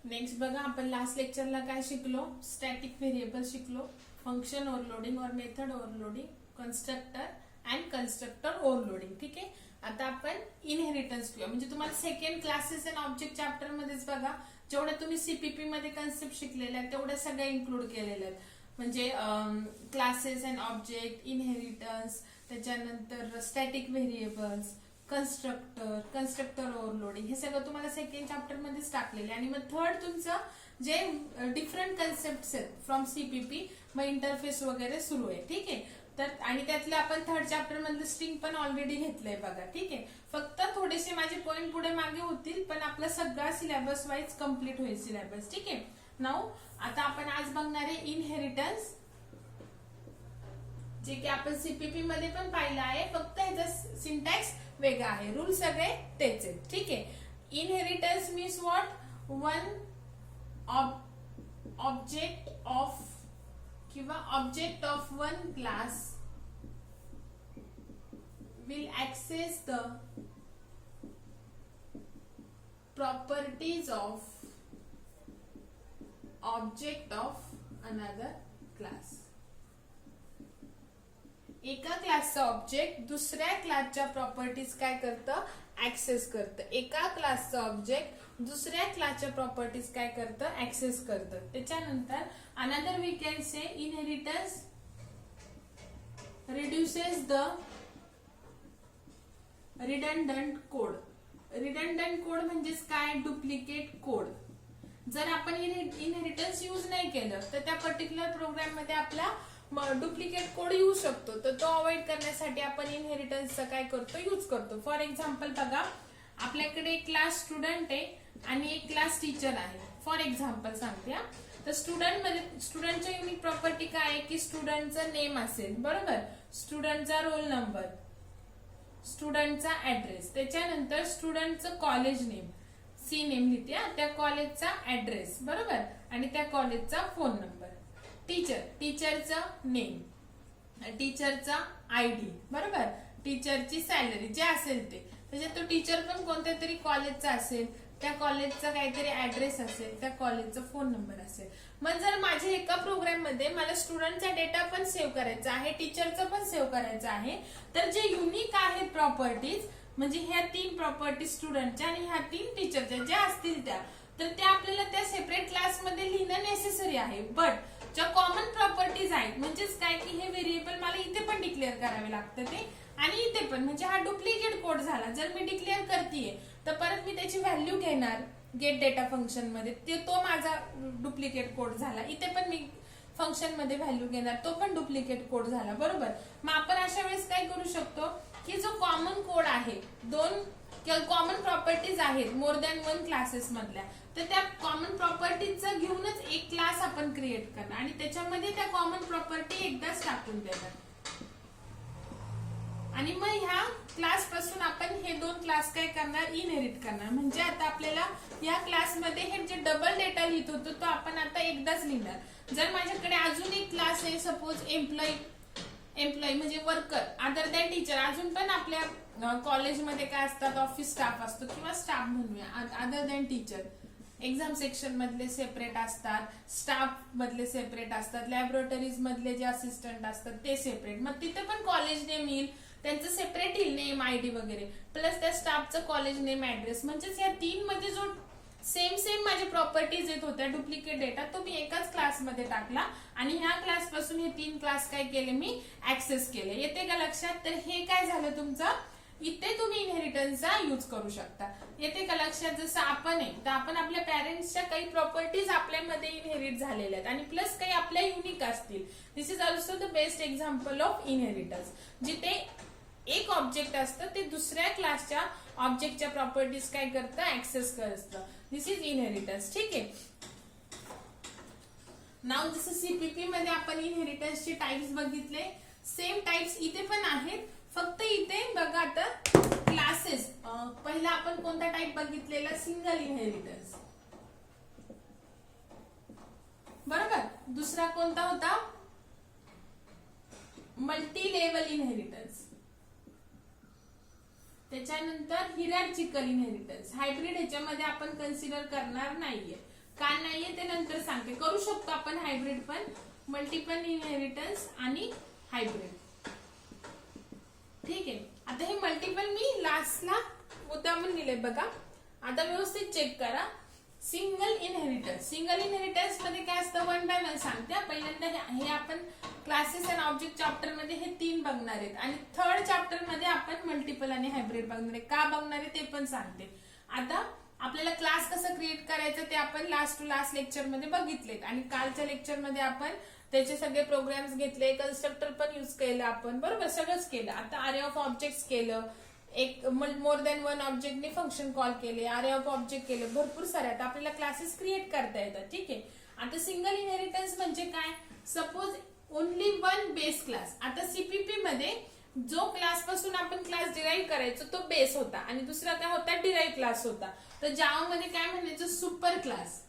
Next बघा, आपण last लेक्चरला काय शिकलो? स्टॅटिक व्हेरिएबल शिकलो, फंक्शन ओव्हरलोडिंग और method overloading, constructor and constructor overloading. ठीक आहे. आता आपण इनहेरिटन्स घेऊया. म्हणजे तुम्हाला second classes and object chapter मध्येच बघा जेवढ्या तुम्ही सीपीपी मध्ये कन्सेप्ट शिकलेल्या आहेत तेवढ्या सगळ्या इन्क्लूड केलेल्या आहेत. म्हणजे क्लासेस अँड ऑब्जेक्ट, इनहेरिटन्स, त्याच्यानंतर स्टॅटिक व्हेरिएबल्स, कन्स्ट्रक्टर ओव्हरलोडिंग, हे सगळं तुम्हाला सेकंड चॅप्टर मध्येच टाकलेले. आणि मग थर्ड तुमचं जे डिफरंट कन्सेप्ट आहेत फ्रॉम सीपीपी, मग इंटरफेस वगैरे सुरू आहे. ठीक आहे. तर आणि त्यातले आपण थर्ड चॅप्टर मधलं स्ट्रिंग पण ऑलरेडी घेतलंय बघा. ठीक आहे. फक्त थोडेसे माझे पॉइंट पुढे मागे होतील, पण आपला सगळा सिलेबस वाईज कम्प्लीट होईल सिलेबस. ठीक आहे. नाऊ आता आपण आज बघणार आहे इनहेरिटन्स, जे की आपण सीपीपी मध्ये पण पाहिलं आहे, फक्त ह्याचा सिंटॅक्स वेगळा आहे, रूल सगळे तेच आहेत. ठीक आहे. Inheritance means what? One object of किंवा object of one class will access the properties of object of another class. एका क्लासचा ऑब्जेक्ट दुसऱ्या क्लासच्या प्रॉपर्टीज काय करतं? ऍक्सेस करतं. एका क्लासचा ऑब्जेक्ट दुसऱ्या क्लासच्या प्रॉपर्टीज काय करतं? ऍक्सेस करतं. त्याच्यानंतर another we can say inheritance reduces the redundant code. Redundant code म्हणजेच काय? Duplicate code. जर आपण इनहेरिटन्स यूज नाही केलं तर त्या पर्टिक्युलर प्रोग्राम मध्ये आपला डुप्लिकेट कोड येऊ शकतो. तर तो अवॉइड करण्यासाठी आपण इनहेरिटन्सचा काय करतो? यूज करतो. फॉर एक्झाम्पल बघा, आपल्याकडे एक क्लास स्टुडंट आहे आणि एक क्लास टीचर आहे. फॉर एक्झाम्पल सांगते. तर स्टुडंटच्या युनिक प्रॉपर्टी काय आहे की स्टुडंटचं नेम असेल, बरोबर, स्टुडंटचा रोल नंबर, स्टुडंटचा ऍड्रेस, त्याच्यानंतर स्टुडंटचं कॉलेज नेम, सी नेम लिहिते, त्या कॉलेजचा ऍड्रेस, बरोबर, आणि त्या कॉलेजचा फोन नंबर. टीचरचं नेम, टीचरचा आयडी, बरोबर, टीचरची सॅलरी जे असेल ते. त्याच्यात तो टीचर पण कोणत्या तरी कॉलेजचा असेल, त्या कॉलेजचा काहीतरी ऍड्रेस असेल, त्या कॉलेजचा फोन नंबर असेल. मग जर माझ्या एका प्रोग्राम मध्ये मला स्टुडंटचा डेटा पण सेव्ह करायचा आहे, टीचरचा पण सेव्ह करायचा आहे, तर जे युनिक आहेत प्रॉपर्टीज, म्हणजे ह्या तीन प्रॉपर्टीज स्टुडंटच्या आणि ह्या तीन टीचरच्या ज्या असतील त्या, तर त्या आपल्याला त्या सेपरेट क्लासमध्ये लिहिणं नेसेसरी आहे. बट ज्या कॉमन प्रॉपर्टीज आहेत, म्हणजेच काय की हे व्हेरिएबल मला इथे पण डिक्लेअर करावे लागतं ते, आणि इथे पण, म्हणजे हा डुप्लिकेट कोड झाला. जर मी डिक्लेअर करतेय तर परत मी त्याची व्हॅल्यू घेणार गेट डेटा फंक्शन मध्ये, तो माझा डुप्लिकेट कोड झाला. इथे पण मी फंक्शन मध्ये व्हॅल्यू घेणार, तो पण डुप्लिकेट कोड झाला, बरोबर. मग आपण अशा वेळेस काय करू शकतो की जो कॉमन कोड आहे, दोन किंवा कॉमन प्रॉपर्टीज आहेत मोर दॅन वन क्लासेस मधल्या, तर त्या कॉमन प्रॉपर्टीजचा घेऊनच एक क्लास आपण क्रिएट करणार आणि त्याच्यामध्ये त्या कॉमन प्रॉपर्टी एकदाच टाकून देणार. आणि मग ह्या क्लास पासून आपण हे दोन क्लास काय करणार? इनहेरिट करणार. म्हणजे आता आपल्याला या क्लासमध्ये हे जे डबल डेटा लिहित होतो तो आपण आता एकदाच लिहिणार. जर माझ्याकडे अजून एक क्लास आहे, सपोज एम्प्लॉई म्हणजे वर्कर अदर दॅन टीचर, अजून पण आपल्या कॉलेजमध्ये काय असतात? ऑफिस स्टाफ असतो किंवा स्टाफ म्हणूया other than teacher. Exam section मधले सेपरेट असतात, स्टाफ मधले सेपरेट असतात, लॅबोरेटरीज मधले जे असिस्टंट असतात ते सेपरेट. मग तिथे पण कॉलेज नेम येईल, त्यांचं सेपरेट येईल, नेम आयडी वगैरे, प्लस त्या स्टाफचं कॉलेज नेम ऍड्रेस. म्हणजेच या तीन मध्ये जो सेम माझे प्रॉपर्टीज येत होत्या डुप्लिकेट डेटा, तो मी एकाच क्लासमध्ये टाकला आणि ह्या क्लास पासून हे तीन क्लास काय केले? मी ऍक्सेस केले. येते का लक्षात? तर हे काय झालं तुमचं? इथे तुम्ही इनहेरिटन्सचा यूज करू शकता. येते का लक्षात? जसं आपण आहे तर आपण आपल्या पॅरेंट्सच्या काही प्रॉपर्टीज आपल्यामध्ये इनहेरिट झालेल्या आहेत आणि प्लस काही आपल्या युनिक असतील. This is also the best example of inheritance. जिथे एक ऑब्जेक्ट असतं ते दुसऱ्या क्लासच्या ऑब्जेक्टच्या प्रॉपर्टीज काय करतं? ऍक्सेस करतं. दिस इज इनहेरिटन्स. ठीक आहे. नाव जसं सीपीपी मध्ये आपण इनहेरिटन्सचे टाइप्स बघितले, सेम टाइप्स इथे पण आहेत. फक्त इथे बघा आता क्लासेस, पहिला आपण कोणता टाइप बघितलेला? सिंगल इनहेरिटन्स, बरोबर. दुसरा कोणता होता? Multi level inheritance. त्याच्यानंतर हिरार्चिकल इनहेरिटन्स. हायब्रिड ह्याच्यामध्ये आपण कन्सिडर करणार नाहीये. का नाहीये ते नंतर सांगते. करू शकतो आपण हायब्रिड पण, मल्टिपल इनहेरिटन्स आणि हायब्रिड. ठीक आहे. आता हे मल्टिपल मी लास्टला उदाहरण दिले बघा. आता व्यवस्थित चेक करा. सिंगल इनहेरिटन्स, सिंगल इनहेरिटन्स मध्ये काय असतं, 1 by 1 सांगते. पहिल्यांदा हे आपण क्लासेस अँड ऑब्जेक्ट चॅप्टर मध्ये हे 3 बघणार आहेत आणि थर्ड चॅप्टर मध्ये आपण मल्टिपल आणि हायब्रिड बघणार आहे. का बघणार आहे ते पण सांगते. आता आपल्याला क्लास कसं क्रिएट करायचं ते आपण लास्ट टू लास्ट लेक्चर मध्ये बघितलेत आणि कालच्या लेक्चर मध्ये आपण त्याचे सगळे प्रोग्राम्स घेतले, कन्स्ट्रक्टर पण युज केलं आपण, बरोबर, सगळंच केलं. आता अरे ऑफ ऑब्जेक्ट्स केलं, एक मोर दॅन 1 ऑब्जेक्टने फंक्शन कॉल केले, अरे ऑफ ऑब्जेक्ट केले, भरपूर सारे. आता आपल्याला क्लासेस क्रिएट करता येतात. ठीक आहे. आता सिंगल इनहेरिटन्स म्हणजे काय, सपोज ओनली 1 बेस क्लास. आता सीपीपी मध्ये जो क्लास पासून आपण क्लास डिराईव्ह करायचो तो बेस होता आणि दुसरा काय होता, डिराईव्ह क्लास होता. तर जावा मध्ये काय म्हणायचं, सुपर क्लास.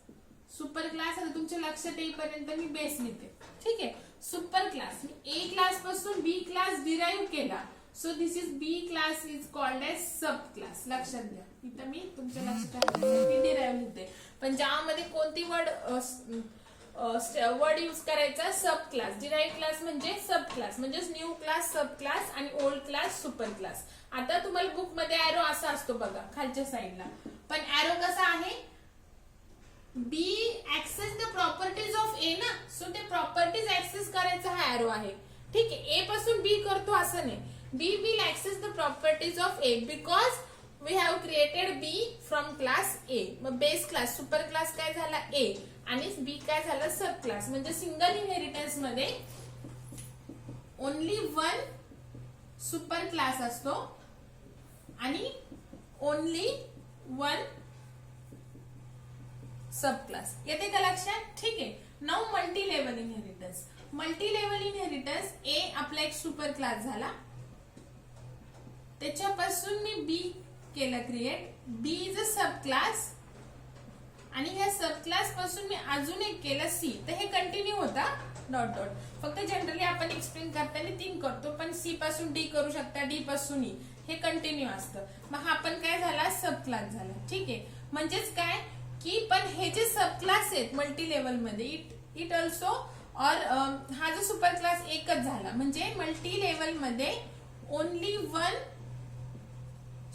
सुपर क्लास आता तुमच्या लक्षात येईपर्यंत मी बेस लिहिते. ठीक आहे. सुपर क्लास, मी ए क्लास पासून बी क्लास डिराईव्ह केला, so this is B class is called as sub class. लक्षात घ्या, इथं मी तुमच्या लक्षात डिराईव्ह लिहिते. पण जावा मध्ये कोणती वर्ड यूज करायचा, सब क्लास. डिराईव्ह क्लास म्हणजे सब क्लास, म्हणजे न्यू क्लास सब क्लास आणि ओल्ड क्लास सुपर क्लास. आता तुम्हाला बुक मध्ये एरो असा असतो बघा खालच्या साईडला, पण एरो कसा आहे, बी ऍक्सेस द प्रॉपर्टीज ऑफ ए ना, सो ते प्रॉपर्टीज ऍक्सेस करायचा हा एरो आहे. ठीक आहे. ए पासून बी करतो असं नाही, B will access the properties of A because we have created B from class A. मग बेस क्लास, सुपर क्लास काय झाला ए आणि बी काय झालं, सब क्लास. म्हणजे सिंगल इनहेरिटन्स मध्ये ओनली 1 सुपर क्लास असतो आणि ओनली 1 सब क्लास. येते का लक्षात? ठीक आहे. Now multi level inheritance. Multi level inheritance, A आपला एक सुपर क्लास झाला, त्याच्यापासून मी बी केलं create, B is a sub class आणि ह्या सब क्लास पासून मी अजून एक केलं सी. तर हे कंटिन्यू होता डॉट डॉट. फक्त जनरली आपण एक्सप्लेन करताना 3 करतो, पण सी पासून डी करू शकता, डी पासून ई, हे कंटिन्यू असतं. मग हा पण काय झाला, सब क्लास झाला. ठीक आहे. म्हणजेच काय की पण हे जे सब क्लास आहेत मल्टी लेवल मध्ये, इट ऑल्सो और हा जो सुपर क्लास एकच झाला. म्हणजे मल्टी लेवल मध्ये ओनली 1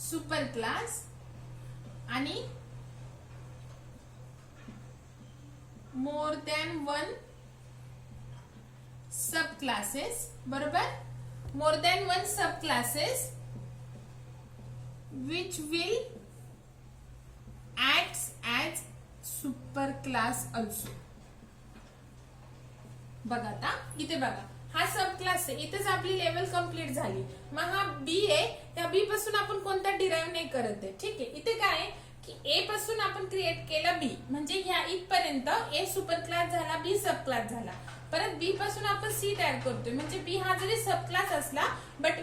सुपर क्लास आणि मोर दॅन 1 सब क्लासेस. बरोबर, more than 1 sub classes which will acts as super class also. बघा आता इथे बघा, हा सब क्लास आहे, इथेच आपली लेवल कंप्लीट झाली. मग हा बी आहे, त्या बी पासून आपण कोणता डिराईव्ह नाही करत आहे. ठीक आहे. इथे काय आहे की ए पासून आपण क्रिएट केला बी, म्हणजे ह्या इथपर्यंत ए सुपर क्लास झाला, बी सब क्लास झाला. परत बी पासून आपण सी तयार करतोय, म्हणजे बी हा जरी सब क्लास असला but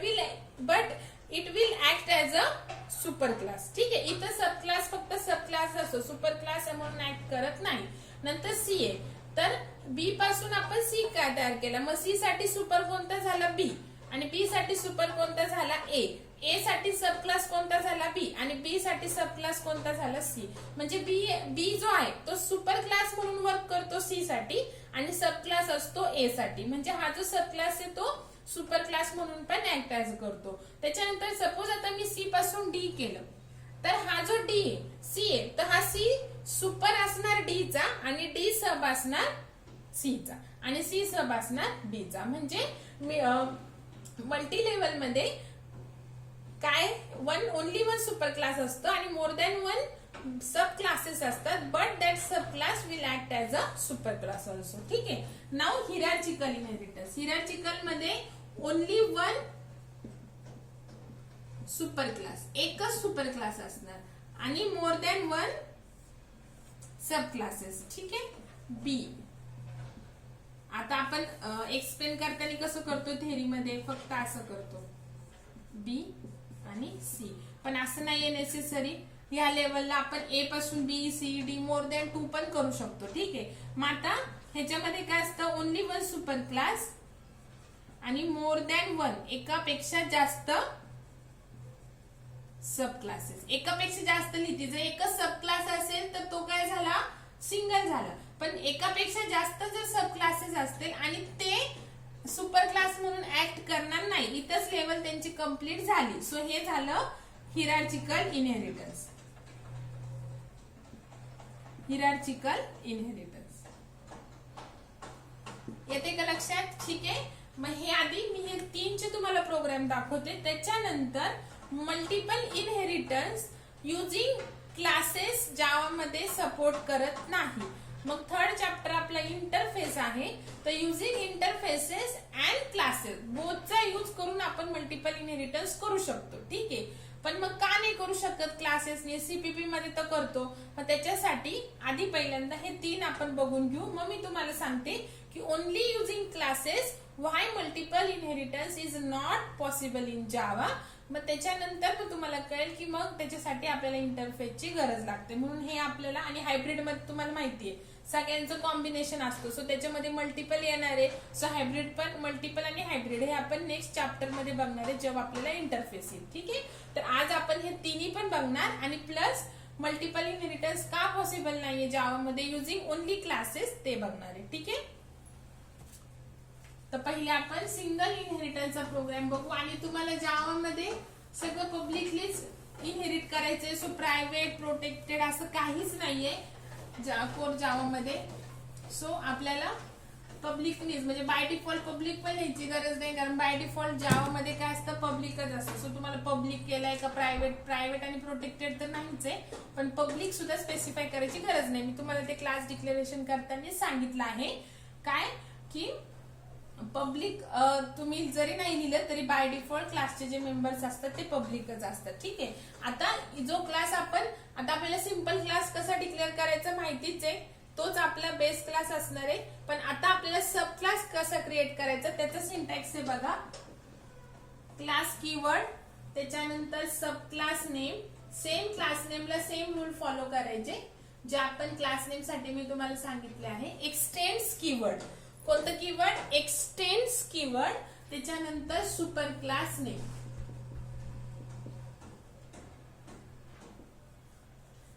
it will act as a super class. ठीक आहे. इथं सब क्लास फक्त सब क्लास असतो, सुपर क्लास म्हणून ऍक्ट करत नाही. नंतर सी आहे, तर बी पासून आपण सी काय तयार केला, मग सी साठी सुपर कोणता झाला, बी, आणि बी साठी सुपर कोणता झाला, ए. ए साठी सब क्लास कोणता झाला, बी, आणि बी साठी सब क्लास कोणता झाला, सी. म्हणजे बी जो आहे तो सुपर क्लास म्हणून वर्क करतो सी साठी आणि सब क्लास असतो ए साठी. म्हणजे हा जो सब क्लास आहे तो सुपर क्लास म्हणून पण ऍक्ट ऍज करतो. त्याच्यानंतर सपोज आता मी सी पासून डी केलं, तर हा जो डी आहे सी आहे, तर हा सी सुपर असणार डी चा आणि डी सब असणार सी चा आणि सी सब असणार डी चा. म्हणजे मल्टी लेवल मध्ये काय ओनली 1 सुपर क्लास असतो आणि मोर दॅन 1 सब क्लासेस असतात, but that sub class will act as a super class also. ठीक आहे. Now hierarchical inheritance. हिरार्चिकल मध्ये ओनली 1 सुपर क्लास, एकच सुपर क्लास असणार आणि मोर दॅन 1 सब क्लासेस. ठीक आहे. बी आता आपण एक्सप्लेन करताना कसं करतो थेरी मध्ये, फक्त असं करतो बी आणि सी, पण असं नाहीये नेसेसरी. या लेवलला आपण ए पासून B C D more than 2 पण करू शकतो. ठीक आहे. मग आता ह्याच्यामध्ये काय असतं, ओनली 1 सुपर क्लास आणि मोर दॅन 1 एकापेक्षा जास्त सब क्लासेस. एकापेक्षा जास्त लिहिते. जर एकच सब क्लास असेल तर तो काय झाला, सिंगल सिंगल झालं. पण एकापेक्षा जास्त जर सब क्लासेस असतील आणि ते सुपर क्लास म्हणून ऍक्ट करणार नाही, इथंच लेवल त्यांची कंप्लीट झाली. सो हे झालं हिरार्चिकल इनहेरिटन्स. हिरार्चिकल इनहेरिटन्स येते का लक्षात? ठीक आहे. मग हे आधी मी हे 3चे तुम्हाला प्रोग्राम दाखवते. त्याच्यानंतर मल्टिपल इनहेरिटन्स युजिंग क्लासेस जावा मध्ये सपोर्ट करत नाही. मग थर्ड चॅप्टर आपला इंटरफेस आहे. तर युजिंग इंटरफेसेस अँड क्लासेस बोथचा यूज करून आपण मल्टिपल इनहेरिटन्स करू शकतो. ठीक आहे. पण मग का नाही करू शकत क्लासेसने? सीपीपी मध्ये तर करतो. मग त्याच्यासाठी आधी पहिल्यांदा हे 3 आपण बघून घेऊ. मग मी तुम्हाला सांगते की only using classes why multiple inheritance is not possible in Java. मग त्याच्यानंतर मग तुम्हाला कळेल की मग त्याच्यासाठी आपल्याला इंटरफेसची गरज लागते. म्हणून हे आपल्याला, आणि हायब्रिड मध्ये तुम्हाला माहितीये सगळ्यांचं कॉम्बिनेशन असतो. सो त्याच्यामध्ये मल्टिपल येणार आहे. सो हायब्रिड पण मल्टिपल आणि हायब्रिड हे आपण नेक्स्ट चॅप्टर मध्ये बघणार आहे जेव्हा आपल्याला इंटरफेस येईल. ठीक आहे. तर आज आपण हे तिन्ही पण बघणार आणि प्लस मल्टिपल इनहेरिटन्स का पॉसिबल नाहीये जावा मध्ये युजिंग ओनली क्लासेस ते बघणार आहे. ठीक आहे. तर पहिले आपण सिंगल इनहेरिटन्सचा प्रोग्राम बघू. आणि तुम्हाला जावा मध्ये सगळं पब्लिकलीच इनहेरिट करायचंय. सो प्रायव्हेट प्रोटेक्टेड असं काहीच नाहीये कोर जावा मध्ये. सो आपल्याला पब्लिकनीच म्हणजे बाय डिफॉल्ट पब्लिक पण यायची गरज नाही, कारण बाय डिफॉल्ट जावा मध्ये काय असतं पब्लिकच असतं. सो तुम्हाला पब्लिक केलाय का प्रायव्हेट आणि प्रोटेक्टेड तर नाहीच आहे, पण पब्लिक सुद्धा स्पेसिफाय करायची गरज नाही. मी तुम्हाला ते क्लास डिक्लेरेशन करताना सांगितलं आहे काय की पब्लिक तुम्ही जरी नाही लिहिलं तरी बाय डिफॉल्ट क्लासचे जे मेंबर्स असतात ते पब्लिकच असतात. ठीक आहे. आता जो क्लास आपण आता आपल्याला सिंपल क्लास कसा डिक्लेअर करायचा माहितीच आहे, तोच आपला बेस क्लास असणार आहे. पण आता आपल्याला सब क्लास कसा क्रिएट करायचा त्याचा सिंटॅक्स आहे बघा. क्लास कीवर्ड, त्याच्यानंतर सब क्लास नेम, सेम क्लास नेमला सेम रूल फॉलो करायचे जे आपण क्लास नेम साठी मी तुम्हाला सांगितले आहे. एक्सटेंड्स कीवर्ड, कोणतं कीवर्ड? एक्सटेंड्स कीवर्ड, त्याच्यानंतर सुपर क्लास नेम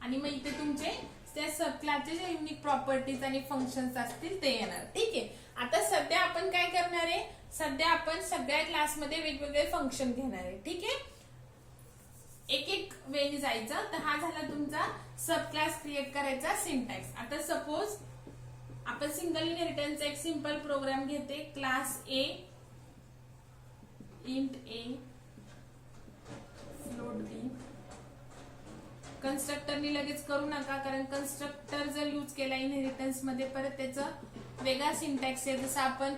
आणि मग इथे तुमचे त्या सब क्लासचे जे युनिक प्रॉपर्टीज आणि फंक्शन्स असतील ते येणार. ठीक आहे. आता सध्या आपण काय करणार आहे? सध्या आपण सगळ्या क्लासमध्ये वेगवेगळे फंक्शन घेणार आहे. ठीक आहे. एक एक वेळी जायचं. तर हा झाला तुमचा सब क्लास क्रिएट करायचा सिंटॅक्स. आता सपोज आपण सिंगल इनहेरिटन्सचा एक सिंपल प्रोग्राम घेते. Class A int a float b. कन्स्ट्रक्टरनी लगेच करू नका, कारण कन्स्ट्रक्टर जर यूज केला इनहेरिटन्स मध्ये परत त्याचं वेगळा सिंटॅक्स आहे. जसं आपण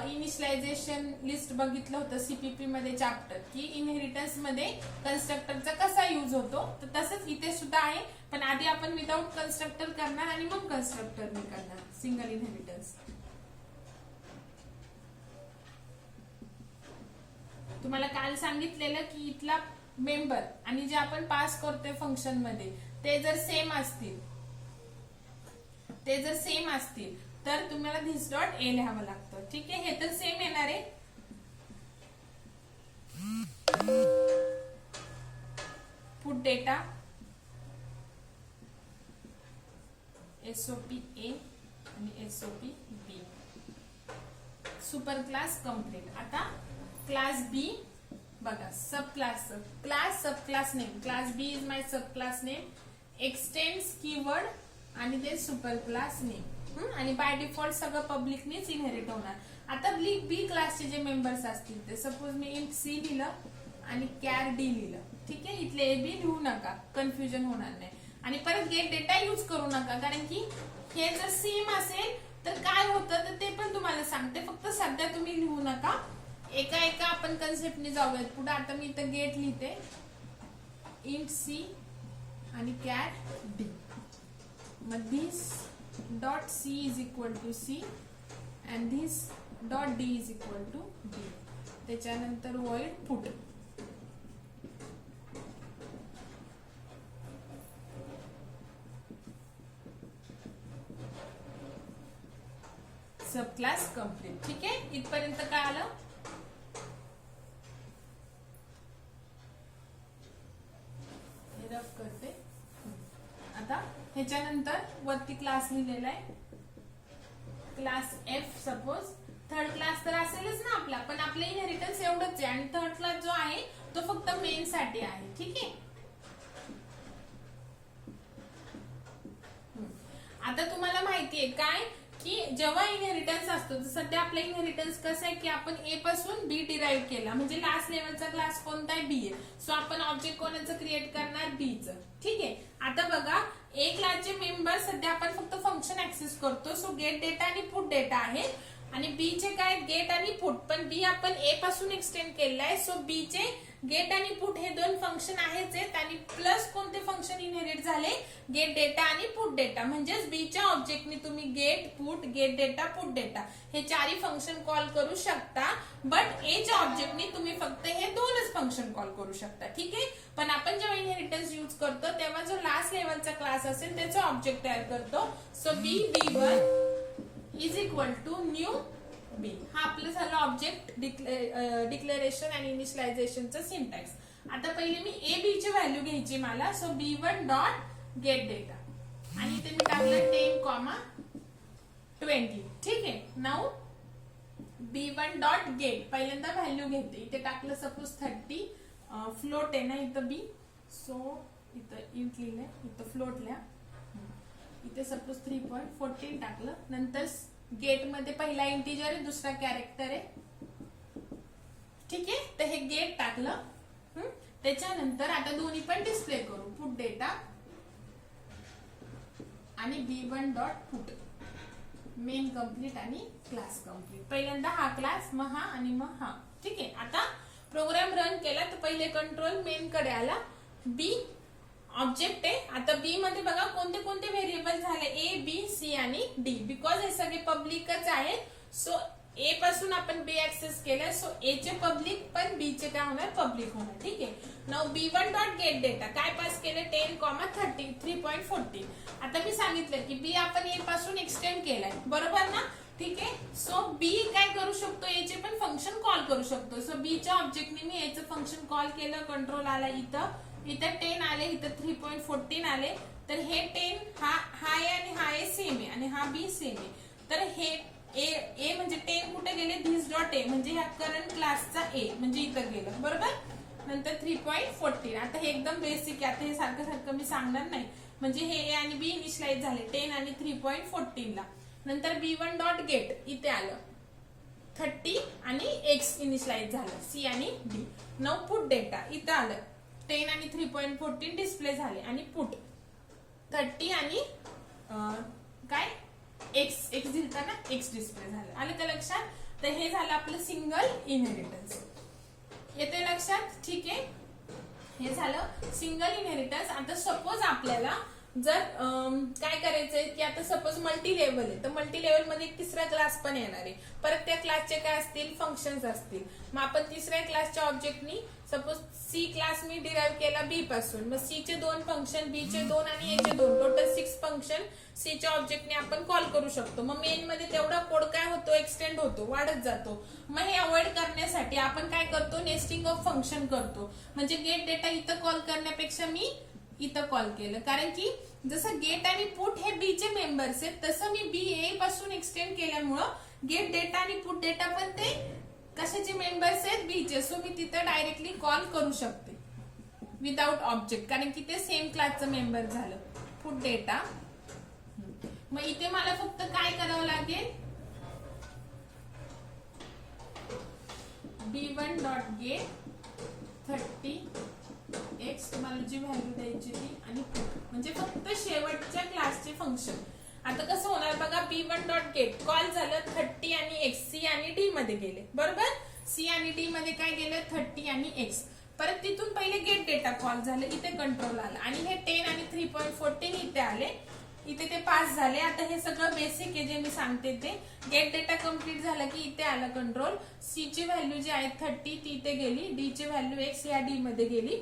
इनिशियलायझेशन लिस्ट बघितलं होतं सीपीपी मध्ये चॅप्टर की इनहेरिटन्स मध्ये कन्स्ट्रक्टरचा कसा यूज होतो, तर तसंच इथे सुद्धा आहे. पण आधी आपण विदाउट कन्स्ट्रक्टर करणार आणि मग कन्स्ट्रक्टरने करणार सिंगल इनहेरिटन्स. तुम्हाला काल सांगितलेलं की इथला मेंबर आणि जे आपण पास करतोय फंक्शन मध्ये ते जर सेम असतील तर तुम्हाला धिस डॉट ए लिहावं लागतं. ठीक आहे. हे तर सेम येणार आहे. पुट डेटा एसओपी ए आणि SOP B. Super class complete. आता क्लास बी बघा. Sub class sub class name. Class B is my sub class name. Extends keyword आणि ते सुपर क्लास नेम. आणि बाय डिफॉल्ट सगळं पब्लिकनीच इनहेरिट होणार. आता बी क्लासचे जे मेंबर्स असतील ते सपोज मी इंट सी लिहिलं आणि कॅर डी लिहिलं. ठीक आहे. इथले ए बी लिहू नका, कन्फ्युजन होणार नाही. आणि परत गेट डेटा यूज करू नका, कारण की हे जर सेम असेल तर काय होतं तर ते पण तुम्हाला सांगते. फक्त सध्या तुम्ही लिहू नका, एका एका आपण कन्सेप्टने जाऊयात पुढे. आता मी इथं गेट लिहिते इंट सी आणि कॅर डी. मग this dot C is equal to C and this dot D is equal to D. त्याच्यानंतर void put. Sub class complete. ठीक आहे. इथपर्यंत काय आलं? रफ करते. आता ह्याच्यानंतर वरती क्लास लिहिलेला आहे, class F suppose. Third class तर असेलच ना आपला, पण आपलं इनहेरिटन्स एवढंच आहे आणि थर्ड क्लास जो आहे तो फक्त मेन साठी आहे. ठीक आहे. आता तुम्हाला माहितीये काय की जेव्हा इनहेरिटन्स असतो, सध्या आपलं इनहेरिटन्स कसं आहे की आपण ए पासून बी डिराईव्ह केला, म्हणजे लास्ट लेवलचा क्लास कोणता आहे, बी आहे. सो आपण ऑब्जेक्ट कोणाचं क्रिएट करणार, बीचं. ठीक आहे. आता बघा ए क्लासचे मेंबर सध्या आपण फक्त फंक्शन ऍक्सेस करतो, सो गेट डेटा आणि पुट डेटा आहे. आणि बी चे काय, गेट आणि पुट, पण बी आपण ए पासून एक्सटेंड केलेला आहे. सो बी चे गेट आणि पुट हे दोन फंक्शन आहेच आहेत, आणि प्लस कोणते फंक्शन इनहेरिट झाले, गेट डेटा आणि पुट डेटा. म्हणजेच बी च्या ऑब्जेक्टनी तुम्ही get, put, get data, put data हे चारही फंक्शन कॉल करू शकता. बट ए च्या ऑब्जेक्टनी तुम्ही फक्त हे दोनच फंक्शन कॉल करू शकता. ठीक आहे. पण आपण जेव्हा इनहेरिटन्स यूज करतो तेव्हा जो लास्ट लेवलचा क्लास असेल त्याचा ऑब्जेक्ट तयार करतो. So b one is equal to new B. हा आपलं झालं ऑब्जेक्ट डिक्लेरेशन आणि इनिशियलायझेशनचं सिंटॅक्स. आता पहिले मी ए बी ची व्हॅल्यू घ्यायची मला. So B1 dot gate data आणि इथे मी टाकलं 10,20. ठीक आहे. नाऊ B1 डॉट गेट पहिल्यांदा व्हॅल्यू घेते. इथे टाकलं सपोज 30. फ्लोट आहे ना इथं बी, सो इथं इंट लिहिलंय, इथं फ्लोट लिहा. इथे सपोज 3.14 टाकलं. नंतर गेट मध्ये पहिला इंटिजर आहे, दुसरा कॅरेक्टर आहे. ठीक आहे. तर हे गेट टाकलं. त्याच्यानंतर आता दोन्ही पण डिस्प्ले करू, पुट डेटा आणि B1 dot put, main complete आणि क्लास कम्प्लीट. पहिल्यांदा हा क्लास, मग हा आणि मग हा. ठीक आहे. आता प्रोग्राम रन केला तर पहिले कंट्रोल मेन कडे आला. बी ऑब्जेक्ट आहे. आता बी मध्ये बघा कोणते कोणते व्हेरिएबल झाले, ए बी सी आणि डी. बिकॉज हे सगळे पब्लिकच आहेत. सो ए पासून आपण बी ऍक्सेस केलं, सो ए चे पब्लिक पण बी चे काय होणार, पब्लिक होणार. ठीक आहे. Now B1 dot gate data काय पास केलं, 10,30 3.14. आता मी सांगितलं की बी आपण ए पासून एक्सटेंड केलाय, बरोबर ना. ठीक आहे. सो बी काय करू शकतो, ए चे पण फंक्शन कॉल करू शकतो. सो बी च्या ऑब्जेक्टने मी एचं फंक्शन कॉल केलं, कंट्रोल आला इथं 10 आले, इथं 3.14 आले. तर हे 10 हा आहे आणि हा ए सेम आहे आणि हा बी सेम आहे. तर हे ए म्हणजे 10 कुठे गेले, धिस डॉट ए म्हणजे ह्या करंट क्लासचा ए म्हणजे इथं गेलं, बरोबर. नंतर 3.14. आता हे एकदम बेसिक आहे, आता हे सारखं सारखं मी सांगणार नाही. म्हणजे हे ए आणि बी इनिशियलाइज झाले 10 आणि 3.14 ला. नंतर B1 डॉट गेट इथे आलं 30 आणि एक्स इनिशियलाइज झालं, सी आणि डी. नाउ पुट डेटा इथं आलं 10 आणि 3.14 डिस्प्ले झाले आणि पुट 30 आणि काय एक्स दिलता ना, एक्स डिस्प्ले झालं. आलं का लक्षात. तर हे झालं आपलं सिंगल इनहेरिटन्स. येते लक्षात. ठीक आहे. हे झालं सिंगल इनहेरिटन्स. आता सपोज आपल्याला जर काय करायचंय की आता सपोज मल्टी लेवल आहे, तर मल्टी लेवल मध्ये एक तिसरा क्लास पण येणार आहे. परत त्या क्लासचे काय असतील, फंक्शन्स असतील. मग आपण तिसऱ्या क्लासच्या ऑब्जेक्टनी सपोज सी क्लास मी डिराईव्ह केला बी पासून, मग सी चे 2 फंक्शन, बी चे 2 आणि ए चे 2, टोटल 6 फंक्शन सी च्या ऑब्जेक्टने आपण कॉल करू शकतो. मग मेन मध्ये तेवढा कोड काय होतो, एक्सटेंड होतो, वाढत जातो. मग हे अवॉइड करण्यासाठी आपण काय करतो, नेस्टिंग ऑफ फंक्शन करतो. म्हणजे गेट डेटा इथं कॉल करण्यापेक्षा मी इथं कॉल केलं, कारण की जसं गेट आणि पुट हे बी चे मेंबर्स आहेत, तसं मी बी ए पासून एक्सटेंड केल्यामुळं गेट डेटा आणि पुट डेटा पण ते कशाचे मेंबर्स आहेत, बी चे. सो मी तिथं डायरेक्टली कॉल करू शकते विदाउट ऑब्जेक्ट, कारण की ते सेम क्लासचं मेंबर झालं. Put data. मग इथे मला फक्त काय करावं लागेल, B1 डॉट गेट 30x मला जी व्हॅल्यू द्यायची ती आणि म्हणजे फक्त शेवटच्या क्लासचे फंक्शन. आता कसं होणार बघा, B1 डॉट गेट कॉल झालं 30 आणि x, सी आणि डी मध्ये गेले, बरोबर. सी आणि डी मध्ये काय गेलं, 30 आणि x. परत तिथून पहिले गेट डेटा कॉल झालं, इथे कंट्रोल आला आणि हे 10 आणि 3.14 इथे आले, इथे ते पास झाले. आता हे सगळं बेसिक आहे जे मी सांगते ते. गेट डेटा कम्प्लीट झाला की इथे आला कंट्रोल. सी ची व्हॅल्यू जी आहे 30 ती इथे गेली, डी ची व्हॅल्यू x या डी मध्ये गेली.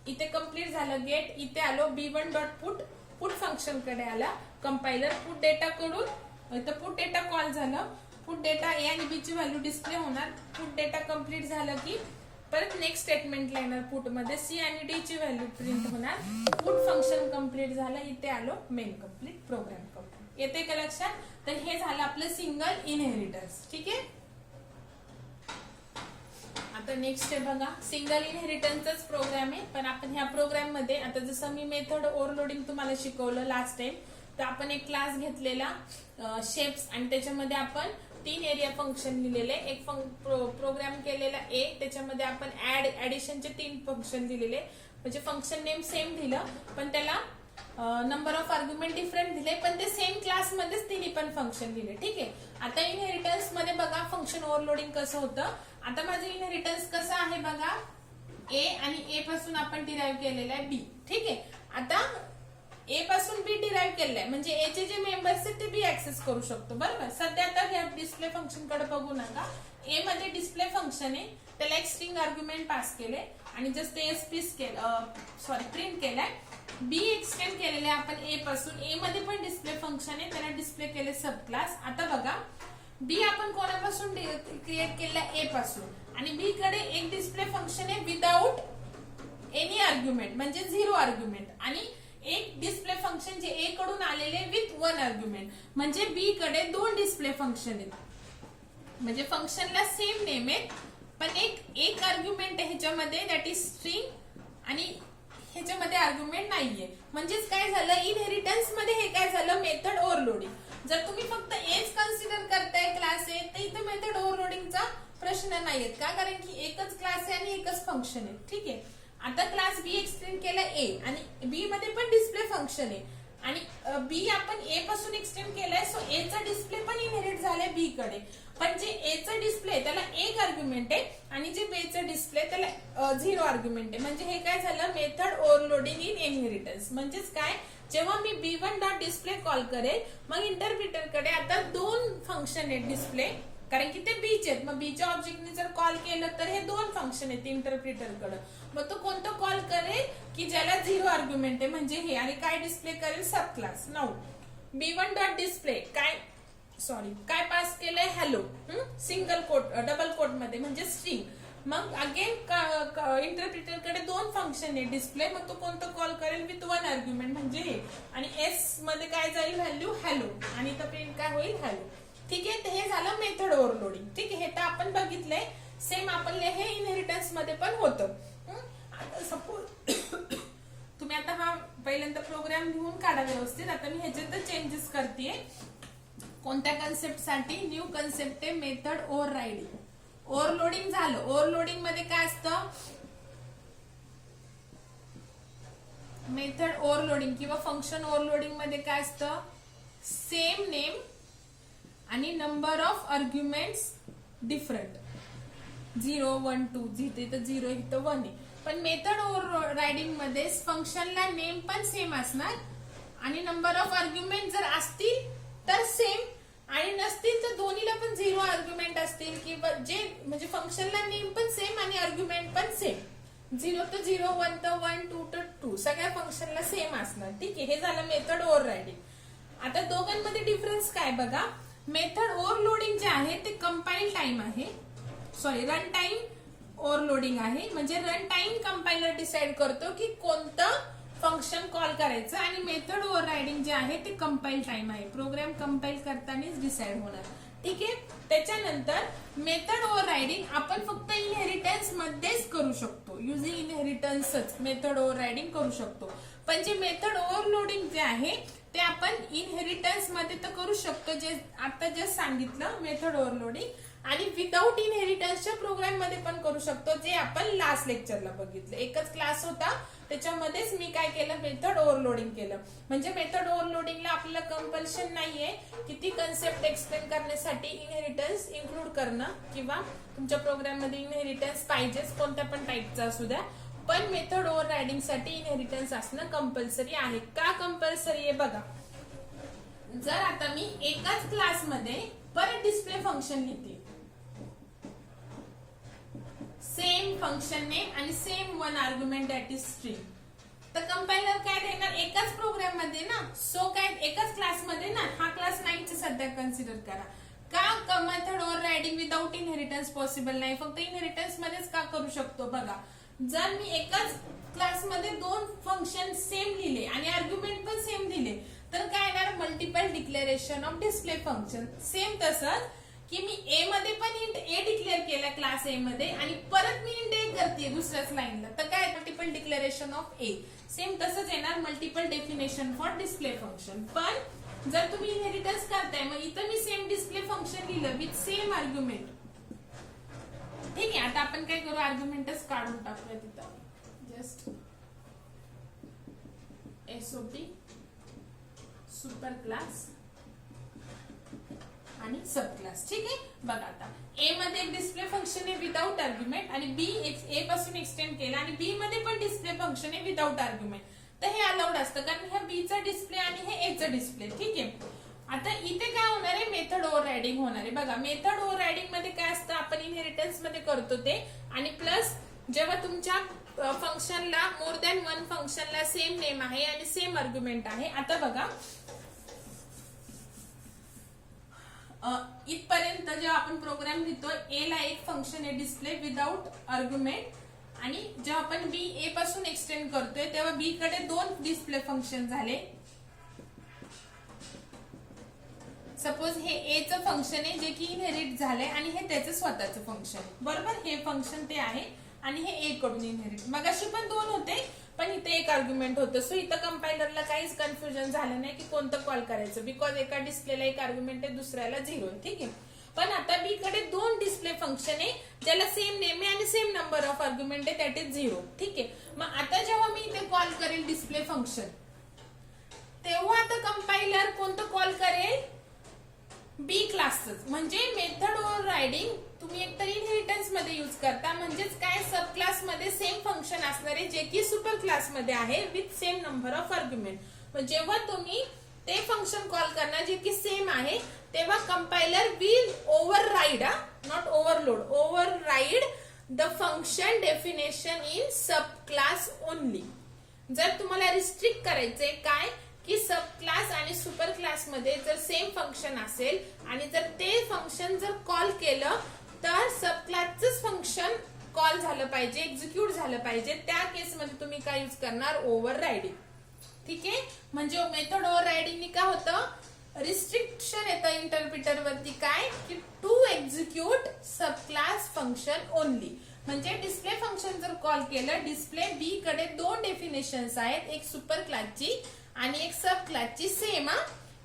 इथे कम्प्लीट झालं गेट, इथे आलो B1 डॉट पुट फंक्शन कडे आला. कंपायलर पुट डेटा कडून इथं पुट डेटा कॉल झालं. पुट डेटा ए आणि बी ची व्हॅल्यू डिस्प्ले होणार. पुट डेटा कम्प्लीट झालं की परत नेक्स्ट स्टेटमेंटला येणार पुट मध्ये सी आणि डी ची व्हॅल्यू प्रिंट होणार. पुट फंक्शन कंप्लीट झालं, इथे आलो मेन कंप्लीट, प्रोग्राम कंप्लीट. येते का लक्षात? तर हे झालं आपलं सिंगल इनहेरिटन्स. ठीक आहे. आता नेक्स्ट आहे बघा, सिंगल इनहेरिटन्सच प्रोग्राम आहे, पण आपण ह्या प्रोग्राम मध्ये आता जसं मी मेथड ओव्हरलोडिंग तुम्हाला शिकवलं लास्ट टाइम, तर आपण एक क्लास घेतलेला शेप्स आणि त्याच्यामध्ये आपण 3 एरिया फंक्शन लिहिलेले, एक प्रोग्राम केलेला ए, त्याच्यामध्ये आपण ऍडिशनचे 3 फंक्शन दिलेले, म्हणजे फंक्शन नेम सेम दिलं पण त्याला नंबर ऑफ आर्ग्युमेंट डिफरंट दिले, पण ते सेम क्लास मध्येच तिन्ही पण फंक्शन दिले. ठीक आहे. आता इनहेरिटन्स मध्ये बघा फंक्शन ओव्हरलोडिंग कसं होतं. आता माझं इनहेरिटन्स कसं आहे बघा, ए आणि ए पासून आपण डिराईव्ह केलेला आहे बी. ठीक आहे. आता ए पासून बी डिराईव्ह केलेलं आहे, म्हणजे ए चे जे मेंबर्स आहेत ते बी ऍक्सेस करू शकतो. बरोबर. सध्या तर या डिस्प्ले फंक्शन कडे बघू नका. ए मध्ये डिस्प्ले फंक्शन आहे, त्याला एक स्ट्रिंग आर्ग्युमेंट पास केले आणि जस्ट एसपीस प्रिंट केलाय. बी एक्सटेंड केलेले आपण ए पासून, ए मध्ये पण डिस्प्ले फंक्शन आहे, त्याला डिस्प्ले केले सब क्लास. आता बघा बी आपण कोणापासून क्रिएट केला, ए पासून, आणि बी कडे एक डिस्प्ले फंक्शन आहे विदाउट एनी आर्ग्युमेंट म्हणजे 0 आर्ग्युमेंट, आणि एक डिस्प्ले फंक्शन जे ए कडून आलेले विथ 1 आर्ग्युमेंट, म्हणजे बी कडे 2 डिस्प्ले फंक्शन आहेत. म्हणजे फंक्शनला सेम नेम आहे पण एक आर्ग्युमेंट आहे ह्याच्यामध्ये, दॅट इज स्ट्रिंग, आणि ह्याच्यामध्ये आर्ग्युमेंट नाहीये. म्हणजेच काय झालं, इनहेरिटन्स मध्ये हे काय झालं, मेथड ओव्हरलोडिंग. जर तुम्ही फक्त एच कन्सिडर करताय क्लास ए, तर इथे मेथड ओव्हरलोडिंगचा प्रश्न नाहीये का, कारण की एकच क्लास आहे आणि एकच फंक्शन आहे. ठीक आहे. आता क्लास बी एक्सटेंड केला ए, आणि बी मध्ये पण डिस्प्ले फंक्शन आहे, आणि बी आपण ए पासून एक्सटेंड केलाय, सो ए चा डिस्प्ले पण इनहेरिट झालाय बी कडे. पण जे ए चा डिस्प्ले त्याला 1 आर्ग्युमेंट आहे आणि जे बी चा डिस्प्ले त्याला 0 आर्ग्युमेंट आहे. म्हणजे हे काय झालं, मेथड ओव्हरलोडिंग इन इनहेरिटन्स. म्हणजेच काय, जेव्हा मी b1 डॉट डिस्प्ले कॉल करेल, मग इंटरप्रिटर कडे आता 2 फंक्शन आहेत डिस्प्ले, कारण की ते बीच आहेत. मग बीच्या ऑब्जेक्टने जर कॉल केलं तर हे 2 फंक्शन आहेत इंटरप्रिटर कडे. मग तो कोणतं कॉल करेल की ज्याला 0 आर्ग्युमेंट आहे, म्हणजे हे, आणि काय डिस्प्ले करेल, sub class. Now b1 dot display काय पास केलंय, hello, single quote double quote मध्ये म्हणजे स्ट्रिंग. मग अगेन इंटरप्रिटर कडे 2 फंक्शन आहे डिस्प्ले, मग तो कोणतं कॉल करेल विथ 1 आर्ग्युमेंट म्हणजे हे, आणि एस मध्ये काय जाईल, व्हॅल्यू हॅलो, आणि इथं प्रिंट काय होईल, हॅलो. ठीक आहे. तर हे झालं मेथड ओव्हरलोडिंग. ठीक आहे. हे तर आपण बघितलंय, सेम आपण हे इनहेरिटन्स मध्ये पण होतं. आता सपोज तुम्ही आता हा पहिल्यांदा प्रोग्राम लिहून काढा व्यवस्थित. आता मी ह्याच्यात चेंजेस करतेय. कोणत्या कन्सेप्ट साठी, न्यू कन्सेप्ट आहे मेथड ओव्हररायडिंग. ओव्हरलोडिंग झालं. ओव्हरलोडिंग मध्ये काय असतं, मेथड ओव्हरलोडिंग किंवा फंक्शन ओव्हरलोडिंग मध्ये काय असतं, सेम नेम आणि नंबर ऑफ आर्ग्युमेंट्स डिफरंट, 0 1 2, इथं 0 इथं 1 आहे. पण मेथड ओव्हररायडिंग मध्ये फंक्शनला नेम पण सेम असणार, आणि नंबर ऑफ आर्ग्युमेंट जर असतील तर सेम, आणि नसतील तर दोन्हीला पण 0 आर्ग्युमेंट असतील, किंवा जे म्हणजे फंक्शनला नेम पण सेम आणि आर्ग्युमेंट पण सेम, 0 तर 0, 1 तर 1, 2 तर 2, सगळ्या फंक्शनला सेम असणार. ठीक आहे. हे झालं मेथड ओव्हररायडिंग. आता दोघांमध्ये डिफरन्स काय बघा, मेथड ओव्हरलोडिंग जे आहे ते कंपाईल टाइम आहे, रन टाइम ओव्हरलोडिंग आहे. म्हणजे रन टाइम कंपायलर डिसाइड करतो की कोणतं फंक्शन कॉल करायचं, आणि मेथड ओव्हररायडिंग जे आहे ते कंपाईल टाइम आहे, प्रोग्राम कंपाईल करतानाच डिसाइड होणार. ठीक आहे. त्याच्यानंतर मेथड ओव्हररायडिंग आपण फक्त इनहेरिटन्स मध्येच करू शकतो, युजिंग इनहेरिटन्सच मेथड ओव्हररायडिंग करू शकतो. पण जे मेथड ओव्हरलोडिंग जे आहे ते आपण इनहेरिटन्स मध्ये तर करू शकतो, जे आता जस्ट सांगितलं मेथड ओव्हरलोडिंग, आणि विदाउट इनहेरिटन्सच्या प्रोग्राम मध्ये पण करू शकतो, जे आपण लास्ट लेक्चरला बघितलं. एकच क्लास होता, त्याच्यामध्येच मी काय केलं, मेथड ओव्हरलोडिंग केलं. म्हणजे मेथड ओव्हरलोडिंगला आपल्याला कंपल्शन नाहीये की ती कन्सेप्ट एक्सप्लेन करण्यासाठी इनहेरिटन्स इन्क्लूड करणं, किंवा तुमच्या प्रोग्राम मध्ये इनहेरिटन्स पाहिजेच, कोणत्या पण टाईपचा असू द्या. पण मेथड ओव्हररायडिंग साठी इनहेरिटन्स असणं कंपल्सरी आहे. का कंपल्सरी आहे बघा, जर आता मी एकाच क्लासमध्ये परत डिस्प्ले फंक्शन लिहिते, सेम फंक्शन नेम आणि same 1 argument that is string, तर कंपायलर काय देणार, एकाच प्रोग्राम मध्ये ना, सो काय एकाच क्लासमध्ये ना, हा क्लास 9 सध्या कन्सिडर करा, का method overriding without inheritance possible नाही, फक्त इनहेरिटन्स मध्येच का करू शकतो बघा. जर मी एकाच क्लासमध्ये दोन फंक्शन सेम लिहिले आणि आर्ग्युमेंट पण सेम दिले तर काय येणार, multiple declaration of display function. Same तसंच की मी ए मध्ये पण इंट ए डिक्लेअर केला क्लास ए मध्ये आणि परत मी इंट ए करते दुसऱ्याच लाईनला, तर काय multiple declaration of A. Same तसंच येणार multiple definition for display function. पण जर तुम्ही इनहेरिटन्स करताय मग इथं मी सेम डिस्प्ले फंक्शन लिहिलं विथ सेम आर्ग्युमेंट. ठीक आहे, आता आपण काय करू, आर्ग्युमेंटच काढून टाकूया तिथं. जस्ट एसओपी सुपर क्लास आणि सब क्लास. ठीक आहे, बघा आता ए मध्ये एक डिस्प्ले फंक्शन आहे विदाउट आर्ग्युमेंट आणि बी ए पासून एक्सटेंड केला आणि बी मध्ये पण डिस्प्ले फंक्शन आहे विदाउट आर्ग्युमेंट. तर हे अलाउड असतं कारण ह्या बी चा डिस्प्ले आणि हे ए चा डिस्प्ले. ठीक आहे, आता इथे काय होणार आहे, मेथड ओव्हररायडिंग होणार आहे. बघा मेथड ओव्हररायडिंग मध्ये काय असतं, आपण इनहेरिटन्स मध्ये करतो ते, आणि प्लस जेव्हा तुमच्या फंक्शनला मोर दॅन वन फंक्शनला सेम नेम आहे आणि सेम आर्ग्युमेंट आहे. आता बघा इथपर्यंत जेव्हा आपण प्रोग्राम लिहितो ए ला एक फंक्शन आहे डिस्प्ले विदाउट आर्ग्युमेंट, आणि जेव्हा आपण बी ए पासून एक्सटेंड करतोय तेव्हा बी कडे दोन डिस्प्ले फंक्शन झाले. सपोज हे ए चं फंक्शन आहे जे की इनहेरिट झालंय आणि हे त्याचं स्वतःचं फंक्शन आहे, बरोबर. हे फंक्शन ते आहे आणि हे ए कडून इनहेरिट. मगाशी पण दोन होते पण इथे एक आर्ग्युमेंट होतं. सो इथं कंपायलरला काहीच कन्फ्युजन झालं नाही की कोणतं कॉल करायचं, बिकॉज एका डिस्प्लेला एक आर्ग्युमेंट आहे दुसऱ्याला 0 आहे. ठीक आहे, पण आता बी कडे दोन डिस्प्ले फंक्शन आहे ज्याला सेम नेम आहे आणि सेम नंबर ऑफ आर्ग्युमेंट आहे, दॅट इज 0. ठीक आहे, मग आता जेव्हा मी इथे कॉल करेल डिस्प्ले फंक्शन तेव्हा आता कंपायलर कोणतं कॉल करेल, बी क्लासच. म्हणजे मेथड ओव्हररायडिंग तुम्ही एकतर इनहेरिटन्स मध्ये यूज करता, म्हणजेच काय सब क्लास मध्ये सेम फंक्शन असणार आहे जे की सुपर क्लास मध्ये आहे with same number of argument. जेव्हा तुम्ही ते फंक्शन कॉल करणार जे की सेम आहे तेव्हा compiler will override, not overload, override the function definition in sub class only. जर तुम्हाला रिस्ट्रिक्ट करायचंय काय की सब क्लास आणि सुपर क्लास मध्ये जर सेम फंक्शन असेल आणि जर ते फंक्शन जर कॉल केलं तर सब क्लासच फंक्शन कॉल झालं पाहिजे, एक्झिक्यूट झालं पाहिजे, त्या केसमध्ये तुम्ही काय यूज करणार, ओव्हररायडिंग. ठीक आहे, म्हणजे मेथड ओव्हररायडिंगनी काय होतं, रिस्ट्रिक्शन येतं इंटरप्रिटर वरती काय की to execute sub class function only. म्हणजे डिस्प्ले फंक्शन जर कॉल केलं, डिस्प्ले बी कडे दोन डेफिनेशन्स आहेत, एक सुपर क्लासची आणि एक सब क्लासची सेम.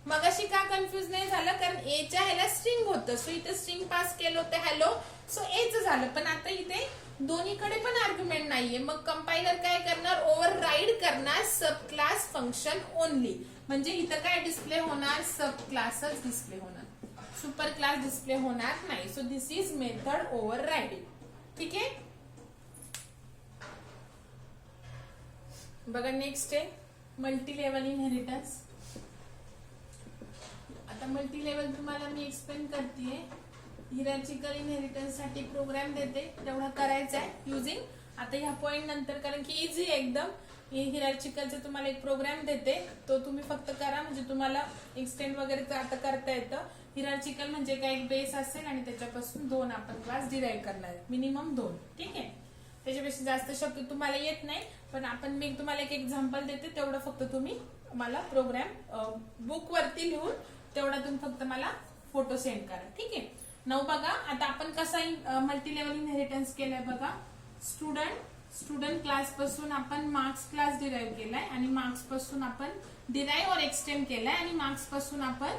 मग अशी का कन्फ्युज नाही झालं, कारण ए च्या ह्याला स्ट्रिंग होतं, सो इथे स्ट्रिंग पास केलं होतं हॅलो, सो ए च झालं. पण आता इथे दोन्हीकडे पण आर्ग्युमेंट नाहीये, मग कंपायलर काय करणार, ओव्हरराइड करणार सब क्लास फंक्शन ओनली. म्हणजे इथं काय डिस्प्ले होणार, सब क्लासच डिस्प्ले होणार, सुपर क्लास डिस्प्ले होणार नाही. So this is method overriding. ठीक आहे, बघा नेक्स्ट आहे मल्टी लेवल इनहेरिटन्स. आता मल्टी लेवल तुम्हाला मी एक्सप्लेन करतेय. हिरार्चिकल इनहेरिटन्स साठी प्रोग्राम देते, तेवढा करायचा आहे युजिंग. आता ह्या पॉइंट नंतर कारण की इझी एकदम हिरार्चिकलचा तुम्हाला एक प्रोग्राम देते, तो तुम्ही फक्त करा म्हणजे तुम्हाला एक्सटेंड वगैरे आता करता येतं. हिरार्चिकल म्हणजे काय, एक बेस असेल आणि त्याच्यापासून दोन आपण क्लास डिराईव्ह करणार आहे, मिनिमम 2. ठीक आहे, त्याच्यापेक्षा जास्त शक्य तुम्हाला येत नाही, पण मी तुम्हाला एक एक्झाम्पल देते, तेवढं फक्त तुम्ही मला प्रोग्राम बुक वरती लिहून तेवढा तुम्ही फक्त मला फोटो सेंड करा. ठीक आहे, 9 बघा आता आपण कसा मल्टी लेवल इनहेरिटन्स केलाय बघा. स्टुडंट क्लास पासून आपण मार्क्स क्लास डिराईव्ह केलाय आणि मार्क्स पासून आपण डिराईव्ह और एक्सटेंड केलाय आणि मार्क्स पासून आपण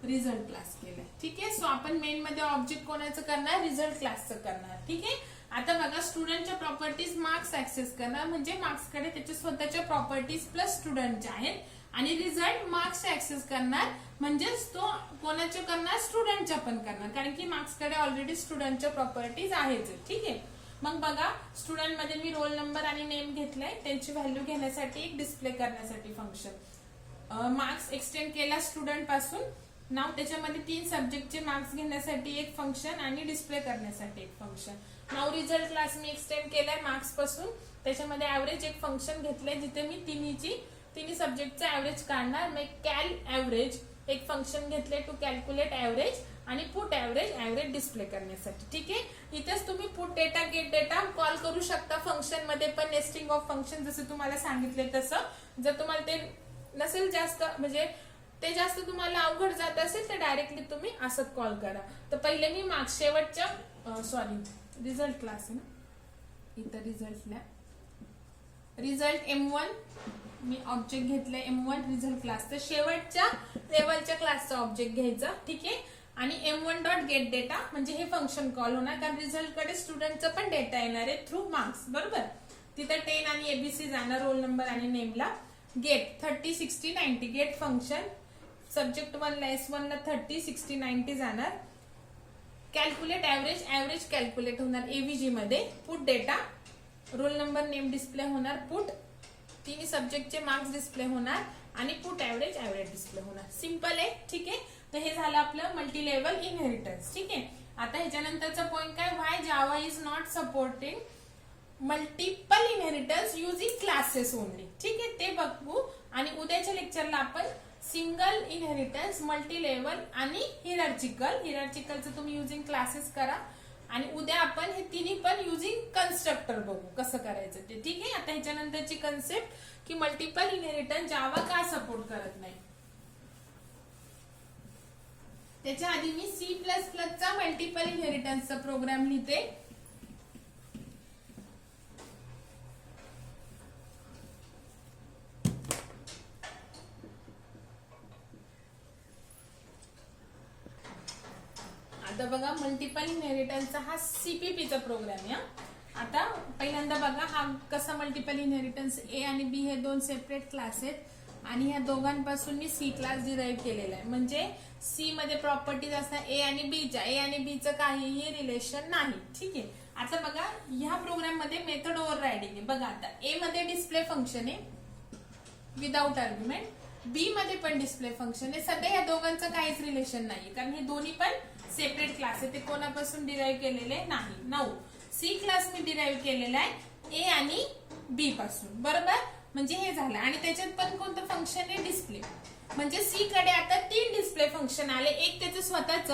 रिझल्ट क्लास केलाय. ठीक आहे, सो आपण मेन मध्ये ऑब्जेक्ट कोणाचं करणार, रिझल्ट क्लासचं करणार. ठीक आहे, आता बघा स्टुडंटच्या प्रॉपर्टीज मार्क्स ऍक्सेस करणार, म्हणजे मार्क्स कडे त्याच्या स्वतःच्या प्रॉपर्टीज प्लस स्टुडंटच्या आहेत, आणि रिझल्ट मार्क्स ऍक्सेस करणार म्हणजेच तो कोणाच्या करणार, स्टुडंटच्या पण करणार, कारण की मार्क्स कडे ऑलरेडी स्टुडंटच्या प्रॉपर्टीज आहेत. ठीक आहे, मग बघा स्टुडंट मध्ये मी रोल नंबर आणि नेम घेतलाय, त्यांची व्हॅल्यू घेण्यासाठी एक डिस्प्ले करण्यासाठी फंक्शन. मार्क्स एक्सटेंड केला स्टुडंट पासून, नाव त्याच्यामध्ये 3 सब्जेक्टचे मार्क्स घेण्यासाठी एक फंक्शन आणि डिस्प्ले करण्यासाठी एक फंक्शन. नाव रिझल्ट क्लास मी एक्सटेंड केलाय मार्क्स पासून, त्याच्यामध्ये ऍव्हरेज एक फंक्शन घेतलंय जिथे मी तिन्ही सब्जेक्टचा ऍव्हरेज काढणार. मग कॅल ऍव्हरेज एक फंक्शन घेतले टू कॅल्क्युलेट ऍव्हरेज आणि पुट ऍव्हरेज डिस्प्ले करण्यासाठी. ठीक आहे, इथेच तुम्ही put data gate data call करू शकता फंक्शन मध्ये पण, नेस्टिंग ऑफ फंक्शन जसं तुम्हाला सांगितले तसं. जर तुम्हाला ते नसेल जास्त म्हणजे ते जास्त तुम्हाला अवघड जात असेल तर डायरेक्टली तुम्ही असं कॉल करा. तर पहिले मी मार्क्स शेवटच्या सॉरी रिझल्ट क्लास आहे ना, इथं रिझल्ट M1 मी ऑब्जेक्ट घेतलंय M1 रिझल्ट क्लास. तर शेवटच्या लेवलच्या क्लासचा ऑब्जेक्ट घ्यायचा. ठीक आहे, आणि M1 डॉट गेट डेटा म्हणजे हे फंक्शन कॉल होणार, कारण रिझल्ट कडे स्टुडंटचा पण डेटा येणार आहे थ्रू मार्क्स. बरोबर, तिथं 10 आणि ABC जाणार रोल नंबर आणि नेमला. गेट 30 60 90 गेट फंक्शन सब्जेक्ट 1 ला S1 ला 30 60 90 जाणार. कॅल्क्युलेट ऍव्हरेज कॅल्क्युलेट होणार एव्हीजी मध्ये. Put data roll number name display होणार. पुट तिन्ही सब्जेक्टचे मार्क्स डिस्प्ले होणार आणि पुट ऍव्हरेज डिस्प्ले होणार. सिंपल आहे. ठीक आहे, तर हे झालं आपलं मल्टी लेवल इनहेरिटन्स. ठीक आहे, आता ह्याच्यानंतरचा पॉइंट काय, why Java is not supporting multiple inheritance using classes only. ठीक आहे, ते बघू. आणि उद्याच्या लेक्चरला आपण सिंगल इनहेरिटन्स, मल्टी लेवल आणि हिरार्चिकलचं तुम्ही युजिंग क्लासेस करा. आणि उद्या आपण हे तिन्ही पण युजिंग कन्स्ट्रक्टर बघू कसं करायचं ते. ठीक आहे, आता ह्याच्यानंतरची कन्सेप्ट की मल्टिपल इनहेरिटन्स जावा का सपोर्ट करत नाही. त्याच्या आधी मी C++ चा मल्टिपल इनहेरिटन्सचा प्रोग्राम लिहिते. आता बघा मल्टिपल इनहेरिटन्सचा हा CPP चा प्रोग्राम आहे. आता पहिल्यांदा बघा हा कसा मल्टिपल इनहेरिटन्स, A आणि B हे दोन सेपरेट क्लास आहेत आणि ह्या दोघांपासून मी C क्लास डिराईव्ह केलेला आहे. म्हणजे C मध्ये प्रॉपर्टीज असतात A आणि B च्या. A आणि B चं काहीही रिलेशन नाही. ठीक आहे, आता बघा ह्या प्रोग्राम मध्ये मेथड ओव्हररायडिंग आहे. बघा आता A मध्ये डिस्प्ले फंक्शन आहे विदाउट आर्ग्युमेंट, B मध्ये पण डिस्प्ले फंक्शन आहे. सध्या या दोघांचं काहीच रिलेशन नाही कारण हे दोन्ही पण सेपरेट क्लास आहे, ते कोणापासून डिराईव्ह केलेले नाही. 9 C क्लास मी डिराईव्ह केलेला आहे A आणि B पासून. बरोबर, म्हणजे हे झालं. आणि त्याच्यात पण कोणतं फंक्शन आहे, डिस्प्ले. म्हणजे C कडे आता 3 डिस्प्ले फंक्शन आले. एक त्याचं स्वतःच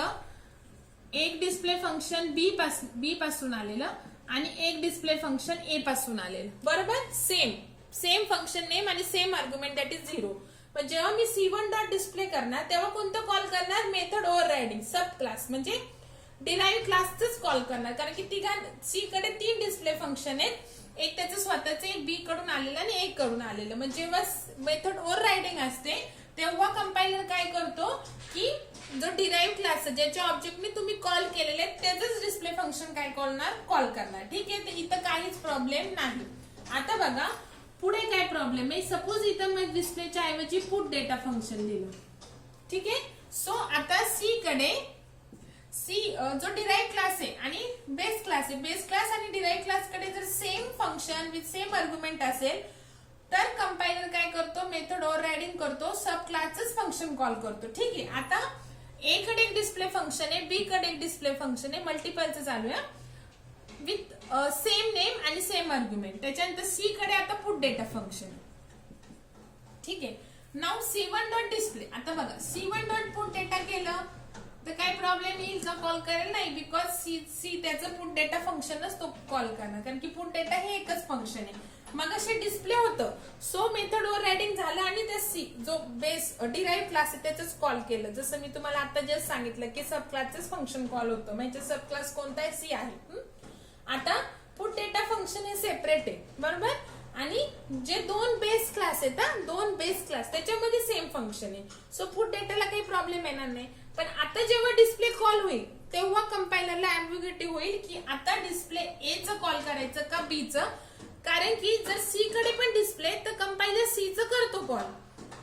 एक डिस्प्ले फंक्शन B पासून आलेलं आणि एक डिस्प्ले फंक्शन A पासून आलेलं. बरोबर, सेम फंक्शन नेम आणि सेम आर्ग्युमेंट दॅट इज 0. पण जेव्हा मी C1 डॉट डिस्प्ले करणार तेव्हा कोणतं कॉल करणार, मेथड ओव्हररायडिंग सब क्लास म्हणजे डिराईव्ह क्लासच कॉल करणार. कारण की C कडे 3 डिस्प्ले फंक्शन आहेत, एक त्याचं स्वतःच, एक B कडून आलेलं आणि एक कडून आलेलं. म्हणजे जेव्हा मेथड ओव्हररायडिंग असते तेव्हा कंपायलर काय करतो की जो डिराईव्ह क्लास ज्याच्या ऑब्जेक्टने तुम्ही कॉल केलेले त्याचंच डिस्प्ले फंक्शन काय कॉल करणार. ठीक आहे, तर इथं काहीच प्रॉब्लेम नाही. आता बघा पुढे काय प्रॉब्लेम आहे. सपोज इथं मी डिस्प्लेच्या ऐवजी पुट डेटा फंक्शन लिहिलं. ठीक आहे, सो आता जो डिराईव्ह क्लास आहे आणि बेस क्लास आहे, बेस क्लास आणि डिराईव्ह क्लास कडे जर same function with same argument असेल तर कंपायलर काय करतो, मेथड ओव्हररायडिंग करतो, सब क्लासच फंक्शन कॉल करतो. ठीक आहे, आता A कडे एक डिस्प्ले फंक्शन आहे, B कडे एक डिस्प्ले फंक्शन आहे, मल्टिपलचं चालू आहे विथ सेम नेम आणि सेम आर्ग्युमेंट. त्याच्यानंतर C कडे आता पुट डेटा फंक्शन. ठीक आहे, नाव C1 डॉट डिस्प्ले. आता बघा C1 डॉट पुट डेटा केलं तर काय प्रॉब्लेम येईल, जो कॉल करेल नाही, बिकॉज सी त्याचं पुट डेटा फंक्शनच तो कॉल करणार कारण की पुट डेटा हे एकच फंक्शन आहे. मग असे डिस्प्ले होतं, सो मेथड ओव्हररायडिंग झालं आणि त्या C जो बेस डिराईव्ह क्लास आहे त्याच कॉल केलं. जसं मी तुम्हाला आता जस्ट सांगितलं की सब क्लासच फंक्शन कॉल होतं, म्हणजे सब क्लास कोणता आहे, C आहे. आता पुट डेटा फंक्शन हे सेपरेट आहे. बरोबर, आणि जे दोन बेस क्लास आहेत दोन बेस क्लास त्याच्यामध्ये सेम फंक्शन आहे. सो पुट डेटाला काही प्रॉब्लेम येणार नाही. पण आता जेव्हा डिस्प्ले कॉल होईल तेव्हा कंपायलरला अँबिग्युइटी होईल की आता डिस्प्ले A चं कॉल करायचं का B चं. कारण की जर C कडे पण डिस्प्ले तर कंपायलर C चं करतो कॉल.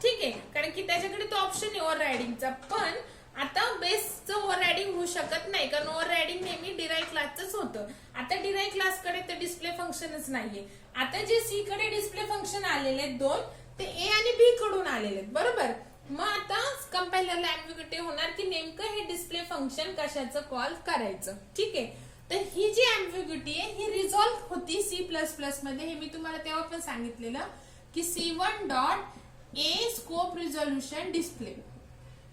ठीक आहे, कारण की त्याच्याकडे तो ऑप्शन आहे ओव्हररायडिंगचा. पण आता बेसचं ओव्हररायडिंग होऊ शकत नाही कारण ओव्हररायडिंग नेहमी डिराईव्ह क्लासच होतं. आता डिराईव्ह क्लासकडे तर डिस्प्ले फंक्शनच नाहीये. आता जे C कडे डिस्प्ले फंक्शन आलेले आहेत दोन ते A आणि B कडून आलेले आहेत. बरोबर, मग आता कंपायलरला अँबिग्युइटी होणार की नेमकं हे डिस्प्ले फंक्शन कशाचं कॉल करायचं. ठीक आहे, तर ही जी अँबिग्युइटी आहे ही रिझॉल्व्ह होती C++ मध्ये. हे मी तुम्हाला तेव्हा पण सांगितलेलं की C1 dot A scope resolution display.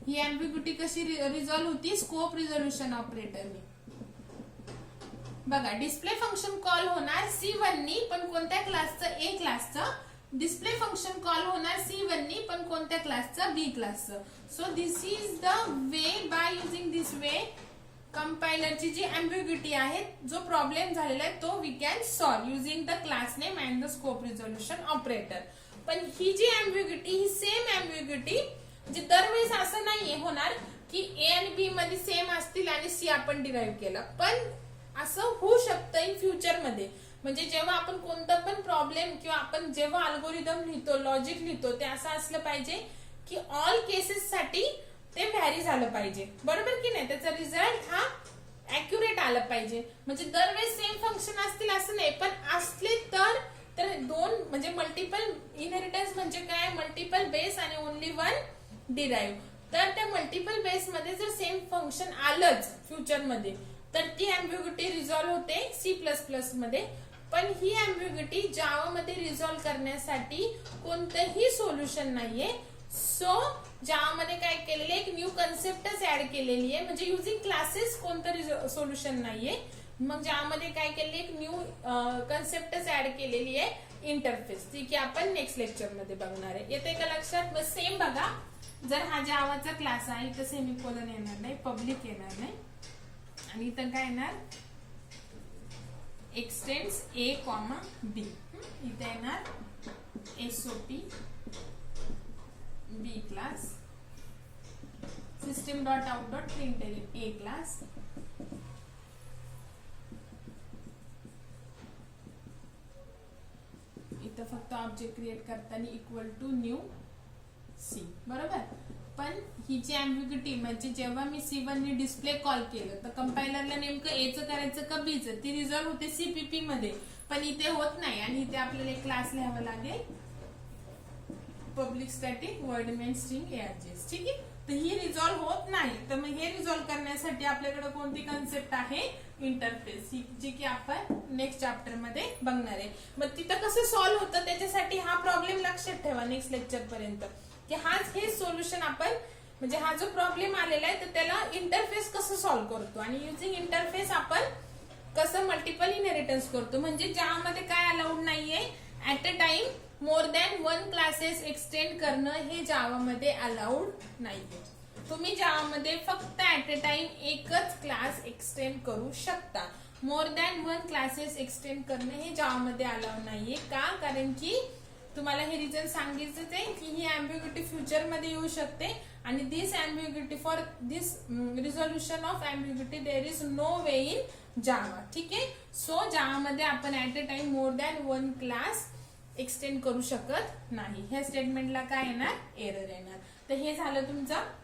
ही अँबिग्युटी कशी रिझॉल्व्ह होती? स्कोप रिझोल्युशन ऑपरेटरने. बघा, डिस्प्ले फंक्शन कॉल होणार C1 नी, पण कोणत्या क्लासचं? A क्लासचं. डिस्प्ले फंक्शन कॉल होणार C1 नी, पण कोणत्या क्लासचं? B क्लासचं. So this is the way, by using this way कंपायलरची जी अँबिग्युटी आहे, जो प्रॉब्लेम झालेला आहे तो we can solve using the class name and the scope resolution operator. पण ही जी अँबिग्युटी, ही सेम अँबिग्युटी, म्हणजे दरवेळेस असं नाहीये होणार की A आणि B मध्ये सेम असतील आणि C आपण डिराईव्ह केला, पण असं होऊ शकतं इन फ्युचर मध्ये. म्हणजे जेव्हा आपण कोणता पण प्रॉब्लेम किंवा आपण जेव्हा अल्गोरिदम लिहितो, लॉजिक लिहितो, ते असं असलं पाहिजे की ऑल केसेस साठी ते व्हॅरी झालं पाहिजे, बरोबर की नाही? त्याचा रिझल्ट हा ऍक्युरेट आला पाहिजे. म्हणजे दरवेळेस सेम फंक्शन असतील असं नाही, पण असले तर दोन म्हणजे मल्टिपल इनहेरिटन्स म्हणजे काय? मल्टिपल बेस आणि ओनली वन डिराईव्ह. तर त्या मल्टिपल बेस मध्ये जर सेम फंक्शन आलंच फ्युचर मध्ये, तर ती अँबिग्युटी रिझॉल्व्ह होते C++ मध्ये. पण ही अँबिग्युटी जावा मध्ये रिझॉल्व्ह करण्यासाठी कोणतंही सोल्युशन नाहीये. सो जावा मध्ये काय केलेली आहे? एक न्यू कन्सेप्टच ऍड केलेली आहे, म्हणजे युजिंग क्लासेस कोणतं सोल्युशन नाहीये. मग जावा मध्ये काय केलेली? एक न्यू कन्सेप्टच ऍड केलेली आहे, इंटरफेस, जी की आपण नेक्स्ट लेक्चर मध्ये बघणार आहे. येते का लक्षात? बस सेम बघा, जर हा जावाचा क्लास आहे, इथं सेमीकोलन येणार नाही, पब्लिक येणार नाही, आणि इथं काय येणार? X tends A, B. इथे येणार SOP B class, system.out.println A class, इथं फक्त ऑब्जेक्ट क्रिएट करताना इक्वल टू न्यू C, बरोबर. पण ही जी अँबिग्युटी म्हणजे जेव्हा मी C1 ने डिस्प्ले कॉल केलं, तर कंपायलरला नेमकं A चं करायचं का B चं, ती रिझॉल्व्ह होते CPP मध्ये, पण इथे होत नाही. आणि इथे आपल्याला एक क्लास लिहावा लागेल, public static word main string ARGS. ठीक आहे. तर ही रिझॉल्व्ह होत नाही, तर मग हे रिझॉल्व्ह करण्यासाठी आपल्याकडे कोणती कन्सेप्ट आहे? इंटरफेस, जी की आपण नेक्स्ट चॅप्टर मध्ये बघणार आहे. मग तिथं कसं सॉल्व्ह होतं त्याच्यासाठी हा प्रॉब्लेम लक्षात ठेवा नेक्स्ट लेक्चर पर्यंत, की हाच हे सोल्युशन आपण, म्हणजे हा जो प्रॉब्लेम आलेला आहे तर त्याला इंटरफेस कसं सॉल्व्ह करतो, आणि युजिंग इंटरफेस आपण कसं मल्टिपल इनहेरिटन्स करतो. म्हणजे ज्यामध्ये काय अलाउड नाहीये, at a time more than one classes extend करणं हे जावामध्ये अलाउड नाहीये. तुम्ही जावामध्ये फक्त ऍट अ टाइम एकच क्लास एक्सटेंड करू शकता. मोर दॅन वन क्लासेस एक्सटेंड करणं हे जावामध्ये अलाउड नाहीये. का? कारण की तुम्हाला हे रिझन सांगितलं आहे की ही अँबिग्युटी फ्युचर मध्ये येऊ शकते, आणि this ambiguity for this resolution of ambiguity there is no way in Java. ठीक आहे. सो जावा मध्ये आपण at a time more than one class extend करू शकत नाही. ह्या स्टेटमेंटला काय येणार? एरर येणार. तर हे झालं तुमचं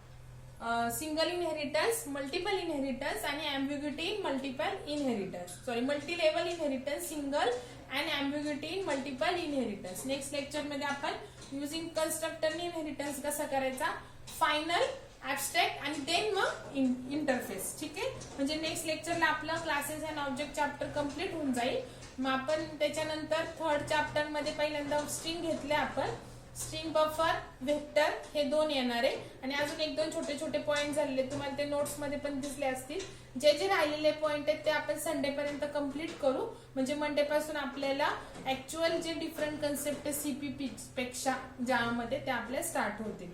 सिंगल इनहेरिटन्स, मल्टिपल इनहेरिटन्स आणि ambiguity in multiple inheritance, sorry multi level inheritance, single and ambiguity in multiple inheritance. Next lecture मध्ये आपण युजिंग कन्स्ट्रक्टर इनहेरिटन्स कसा करायचा, फायनल, ऍबस्ट्रॅक्ट आणि देन मग इंटरफेस. ठीक आहे. म्हणजे नेक्स्ट लेक्चरला आपलं classes and object chapter complete होऊन जाईल. मग आपण त्याच्यानंतर थर्ड चॅप्टर मध्ये पहिल्यांदा स्ट्रिंग घेतले आपण, स्ट्रिंग बफर, व्हेक्टर हे दोन येणार आहे, आणि अजून एक दोन छोटे छोटे पॉइंट झालेले तुम्हाला ते नोट्स मध्ये पण दिसले असतील. जे जे राहिलेले पॉइंट आहेत ते आपण संडे पर्यंत कम्प्लीट करू, म्हणजे मंडे पासून आपल्याला ऍक्च्युअल जे डिफरंट कन्सेप्ट CPP पेक्षा ज्यामध्ये ते आपल्या स्टार्ट होतील.